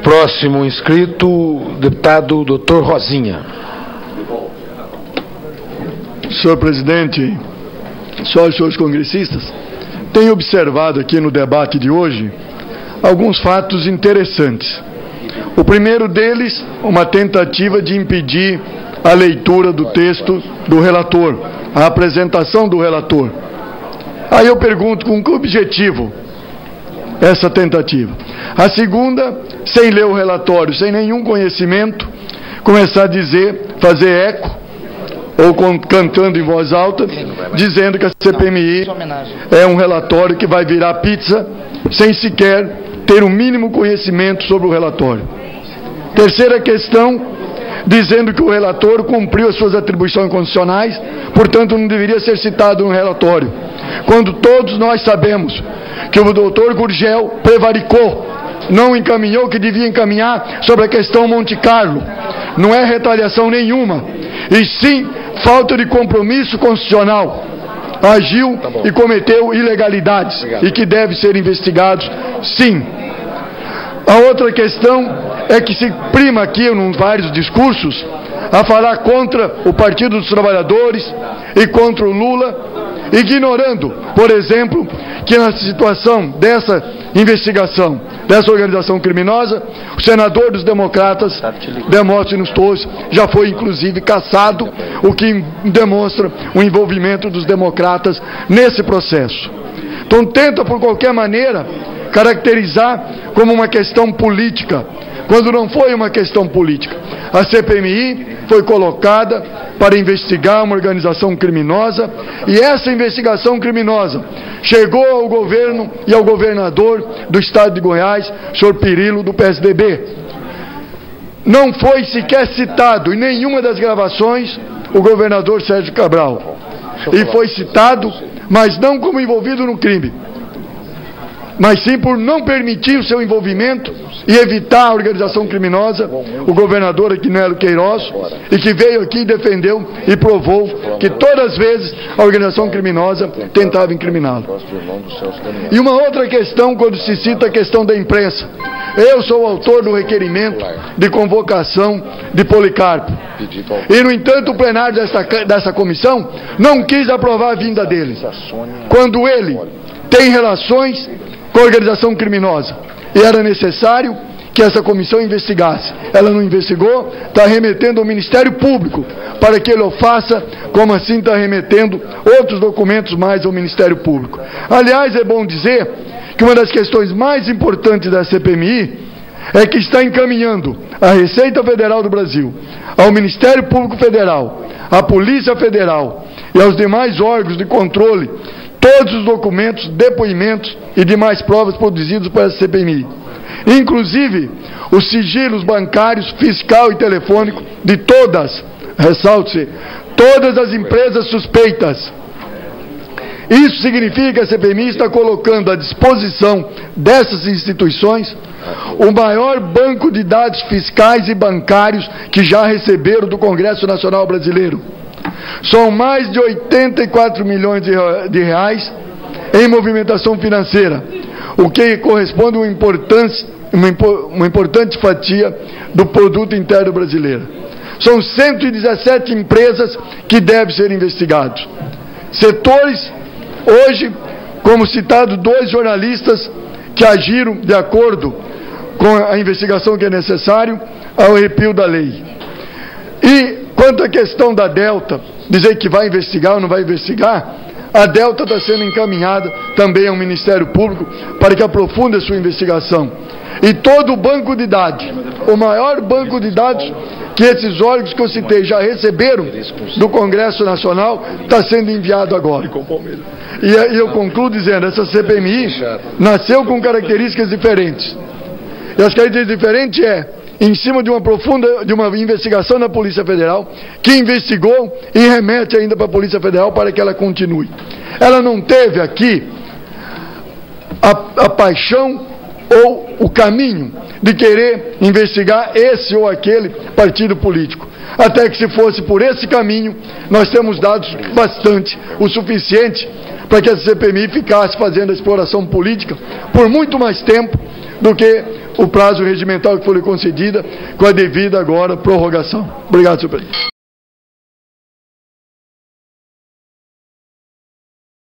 Próximo inscrito, deputado Dr. Rosinha. Senhor presidente, senhores congressistas, tenho observado aqui no debate de hoje alguns fatos interessantes. O primeiro deles, uma tentativa de impedir a leitura do texto do relator, a apresentação do relator. Aí eu pergunto, com que objetivo essa tentativa? A segunda, sem ler o relatório, sem nenhum conhecimento, começar a dizer, fazer eco, ou cantando em voz alta, dizendo que a CPMI é um relatório que vai virar pizza, sem sequer ter o mínimo conhecimento sobre o relatório. Terceira questão, dizendo que o relator cumpriu as suas atribuições constitucionais, portanto não deveria ser citado no relatório, quando todos nós sabemos que o doutor Gurgel prevaricou, não encaminhou o que devia encaminhar sobre a questão Monte Carlo. Não é retaliação nenhuma, e sim falta de compromisso constitucional. Agiu e cometeu ilegalidades e que deve ser investigados, sim. A outra questão é que se prima aqui, em vários discursos, a falar contra o Partido dos Trabalhadores e contra o Lula, ignorando, por exemplo, que na situação dessa investigação, dessa organização criminosa, o senador dos democratas, Demóstenes Torres, já foi inclusive cassado, o que demonstra o envolvimento dos democratas nesse processo. Então tenta, por qualquer maneira, caracterizar como uma questão política, quando não foi uma questão política. A CPMI foi colocada para investigar uma organização criminosa, e essa investigação criminosa chegou ao governo e ao governador do estado de Goiás, senhor Pirillo, do PSDB. Não foi sequer citado em nenhuma das gravações o governador Sérgio Cabral. E foi citado, mas não como envolvido no crime, mas sim por não permitir o seu envolvimento e evitar a organização criminosa, o governador Aquinélio Queiroz, e que veio aqui e defendeu e provou que todas as vezes a organização criminosa tentava incriminá-lo. E uma outra questão, quando se cita a questão da imprensa. Eu sou o autor do requerimento de convocação de Policarpo. E, no entanto, o plenário dessa comissão não quis aprovar a vinda dele, quando ele tem relações com a organização criminosa. E era necessário que essa comissão investigasse. Ela não investigou, está remetendo ao Ministério Público para que ele o faça, como assim está remetendo outros documentos mais ao Ministério Público. Aliás, é bom dizer que uma das questões mais importantes da CPMI é que está encaminhando a Receita Federal do Brasil, ao Ministério Público Federal, à Polícia Federal e aos demais órgãos de controle todos os documentos, depoimentos e demais provas produzidos pela CPMI. Inclusive, os sigilos bancários, fiscal e telefônico de todas, ressalte-se, todas as empresas suspeitas. Isso significa que a CPMI está colocando à disposição dessas instituições o maior banco de dados fiscais e bancários que já receberam do Congresso Nacional Brasileiro. São mais de 84 milhões de reais em movimentação financeira, o que corresponde a uma importante fatia do produto interno brasileiro. São 117 empresas que devem ser investigados. Setores, hoje, como citado, 2 jornalistas que agiram de acordo com a investigação que é necessário ao arrepio da lei. E quanto à questão da Delta, dizer que vai investigar ou não vai investigar, a Delta está sendo encaminhada também ao Ministério Público para que aprofunde a sua investigação. E todo o banco de dados, o maior banco de dados que esses órgãos que eu citei já receberam do Congresso Nacional, está sendo enviado agora. E eu concluo dizendo, essa CPMI nasceu com características diferentes. E as características diferentes em cima de uma investigação da Polícia Federal, que investigou e remete ainda para a Polícia Federal para que ela continue. Ela não teve aqui a paixão ou o caminho de querer investigar esse ou aquele partido político. Até que, se fosse por esse caminho, nós temos dados bastante, o suficiente para que a CPMI ficasse fazendo a exploração política por muito mais tempo do que o prazo regimental que foi lhe concedida, com a devida agora prorrogação. Obrigado, senhor presidente.